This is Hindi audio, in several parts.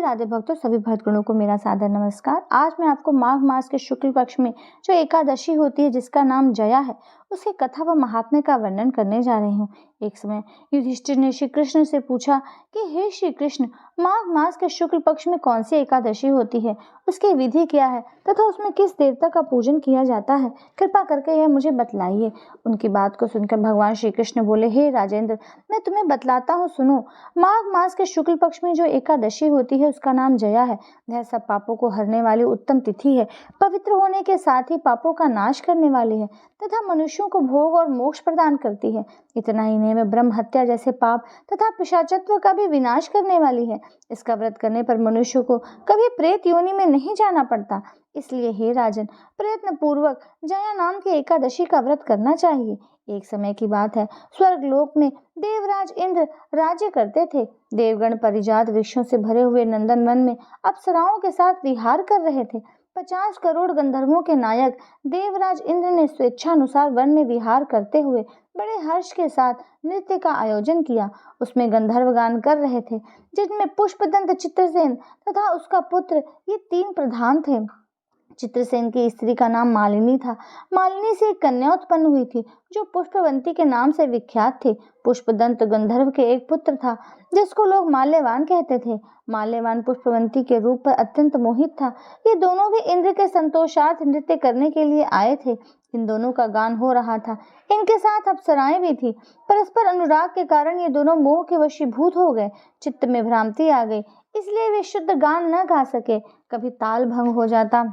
राधे भक्तों, सभी भक्तगणों को मेरा सादर नमस्कार। आज मैं आपको माघ मास के शुक्ल पक्ष में जो एकादशी होती है जिसका नाम जया है, उसकी कथा व महात्म्य का वर्णन करने जा रही हूँ। एक समय युधिष्ठिर ने श्री कृष्ण से पूछा कि हे श्री कृष्ण, माघ मास के शुक्ल पक्ष में कौन सी एकादशी होती है, उसकी विधि क्या है तथा उसमें किस देवता का पूजन किया जाता है, कृपा करके यह मुझे बतलाइए। उनकी बात को सुनकर भगवान श्री कृष्ण बोले, हे राजेंद्र, मैं तुम्हें बतलाता हूँ, सुनो। माघ मास के शुक्ल पक्ष में जो एकादशी होती है उसका नाम जया है। वह सब पापों को हरने वाली उत्तम तिथि है, पवित्र होने के साथ ही पापों का नाश करने वाली है तथा मनुष्यों को भोग और मोक्ष प्रदान करती है। इतना ही नहीं, वह ब्रह्म हत्या जैसे पाप तथा पिशाचत्व का भी विनाश करने वाली है। इसका व्रत करने पर मनुष्य को कभी प्रेत योनि में नहीं जाना पड़ता। इसलिए हे राजन, प्रयत्न पूर्वक जया नाम की एकादशी का व्रत करना चाहिए। एक समय की बात है, स्वर्ग लोक में देवराज इंद्र राज्य करते थे। देवगण परिजात वृक्षों से भरे हुए नंदन वन में अप्सराओं के साथ विहार कर रहे थे। 50 करोड़ गंधर्वों के नायक देवराज इंद्र ने स्वेच्छानुसार वन में विहार करते हुए बड़े हर्ष के साथ नृत्य का आयोजन किया। उसमें गंधर्व गान कर रहे थे, जिनमें पुष्पदंत चित्रसेन तथा उसका पुत्र ये 3 प्रधान थे। चित्रसेन की स्त्री का नाम मालिनी था। मालिनी से एक कन्या उत्पन्न हुई थी जो पुष्पवंती के नाम से विख्यात थी। पुष्पदंत गंधर्व के एक पुत्र था जिसको लोग माल्यवान कहते थे। माल्यवान पुष्पवंती के रूप पर अत्यंत मोहित था। ये दोनों भी इंद्र के संतोषार्थ नृत्य करने के लिए आए थे। इन दोनों का गान हो रहा था। इनके साथ अप्सराएं भी थी। परस्पर अनुराग के कारण ये दोनों मोह के वशीभूत हो गए। चित्त में भ्रांति आ गई, इसलिए वे शुद्ध गान न गा सके। कभी ताल भंग हो जाता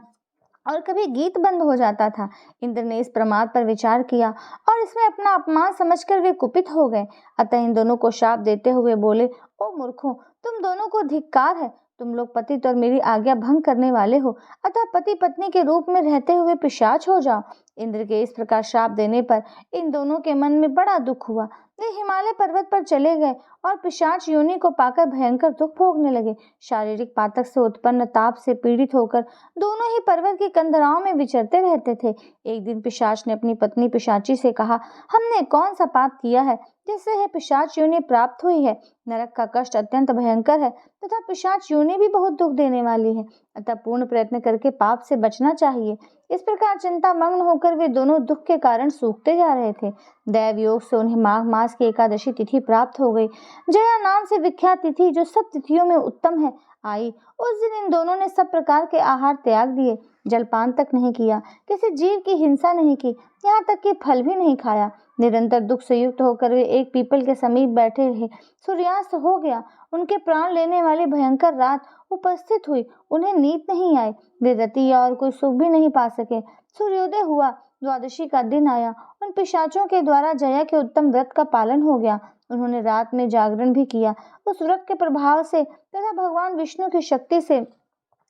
और कभी गीत बंद हो जाता था। इंद्र ने इस प्रमाद पर विचार किया और इसमें अपना अपमान समझकर वे कुपित हो गए। अतः इन दोनों को शाप देते हुए बोले, ओ मूर्खों, तुम दोनों को धिक्कार है। तुम लोग पतित और मेरी आज्ञा भंग करने वाले हो, अतः पति पत्नी के रूप में रहते हुए पिशाच हो जाओ। इंद्र के इस प्रकार शाप देने पर इन दोनों के मन में बड़ा दुख हुआ। वे हिमालय पर्वत पर चले गए और पिशाच योनि को पाकर भयंकर दुख भोगने लगे। शारीरिक पातक से उत्पन्न ताप से पीड़ित होकर दोनों ही पर्वत की कंदराओं में विचरते रहते थे। एक दिन पिशाच ने अपनी पत्नी पिशाची से कहा, हमने कौन सा पाप किया है जिससे यह पिशाच योनि प्राप्त हुई है। नरक का कष्ट अत्यंत भयंकर है तथा पिशाच योनि भी बहुत दुख देने वाली है, अतः पूर्ण प्रयत्न करके पाप से बचना चाहिए। इस प्रकार चिंता मग्न होकर वे दोनों दुख के कारण सूखते जा रहे थे। दैव योग से उन्हें माघ मास की एकादशी तिथि प्राप्त हो गई। जया नाम से विख्यात तिथि, जो सब तिथियों में उत्तम है, आई। उस दिन इन दोनों ने सब प्रकार के आहार त्याग दिए, जलपान तक नहीं किया, किसी जीव की हिंसा नहीं की, यहाँ तक कि फल भी नहीं खाया। निरंतर दुख से युक्त होकर वे एक पीपल के समीप बैठे रहे। सूर्यास्त हो गया। उनके प्राण लेने वाली भयंकर रात उपस्थित हुई। उन्हें नींद नहीं आई। वे रति या और कोई सुख भी नहीं पा सके। सूर्योदय हुआ। द्वादशी का दिन आया। उन पिशाचों के द्वारा जया के उत्तम व्रत का पालन हो गया। उन्होंने रात में जागरण भी किया। उस व्रत के प्रभाव से तथा भगवान विष्णु की शक्ति से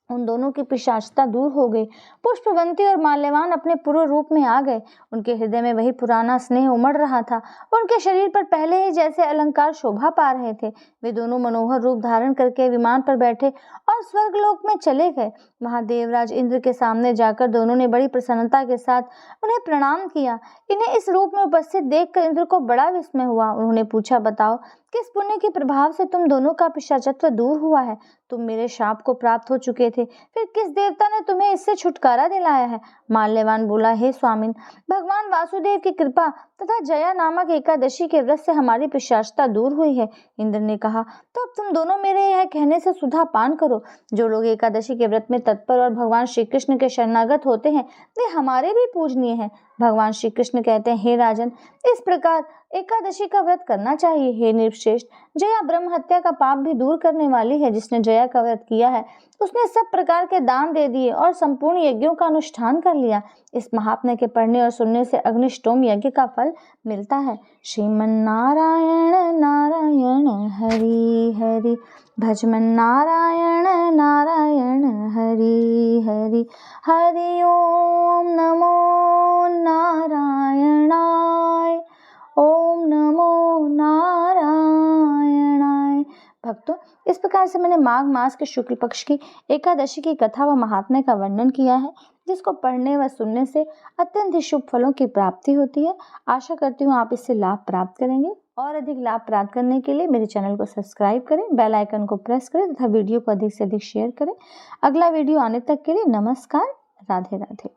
उन दोनों की पिशाचता दूर हो गई। पुष्पवंती और माल्यवान अपने पूर्व रूप में आ गए। उनके हृदय में वही पुराना स्नेह उमड़ रहा था। उनके शरीर पर पहले ही जैसे अलंकार शोभा पा रहे थे। वे दोनों मनोहर रूप धारण करके विमान पर बैठे और स्वर्गलोक में चले गए। वहां देवराज इंद्र के सामने जाकर दोनों ने बड़ी प्रसन्नता के साथ उन्हें प्रणाम किया। इन्हें इस रूप में उपस्थित देखकर इंद्र को बड़ा विस्मय हुआ। उन्होंने पूछा, बताओ, किस पुण्य के प्रभाव से तुम दोनों का पिशाचत्व दूर हुआ है? तुम मेरे शाप को प्राप्त हो चुके थे, फिर किस देवता ने तुम्हें इससे छुटकारा दिलाया है? माल्यवान बोला, हे स्वामिन, भगवान वासुदेव की कृपा तथा जया नामक एकादशी के व्रत से हमारी पिशाचता दूर हुई है। इंद्र ने कहा, तो अब तुम दोनों मेरे यह कहने से सुधा पान करो। जो लोग एकादशी के व्रत में तत्पर और भगवान श्री कृष्ण के शरणागत होते हैं, वे हमारे भी पूजनीय हैं। भगवान श्री कृष्ण कहते हैं, हे राजन, इस प्रकार एकादशी का व्रत करना चाहिए। हे नृपश्रेष्ठ, जया ब्रह्म हत्या का पाप भी दूर करने वाली है। जिसने जया का व्रत किया है उसने सब प्रकार के दान दे दिए और संपूर्ण यज्ञों का अनुष्ठान कर लिया। इस महात्म्य के पढ़ने और सुनने से अग्निष्टोम यज्ञ का फल मिलता है। श्रीमन नारायण नारायण हरि हरि, भजमन नारायण नारायण हरि हरि, हरि ओम नमो नारायणाय, ओम नमो नारायणाय। भक्तों, इस प्रकार से मैंने माघ मास के शुक्ल पक्ष की एकादशी की कथा व महात्म्य का वर्णन किया है, जिसको पढ़ने व सुनने से अत्यंत ही शुभ फलों की प्राप्ति होती है। आशा करती हूँ आप इससे लाभ प्राप्त करेंगे। और अधिक लाभ प्राप्त करने के लिए मेरे चैनल को सब्सक्राइब करें, बेल आइकन को प्रेस करें तथा वीडियो को अधिक से अधिक शेयर करें। अगला वीडियो आने तक के लिए नमस्कार, राधे राधे।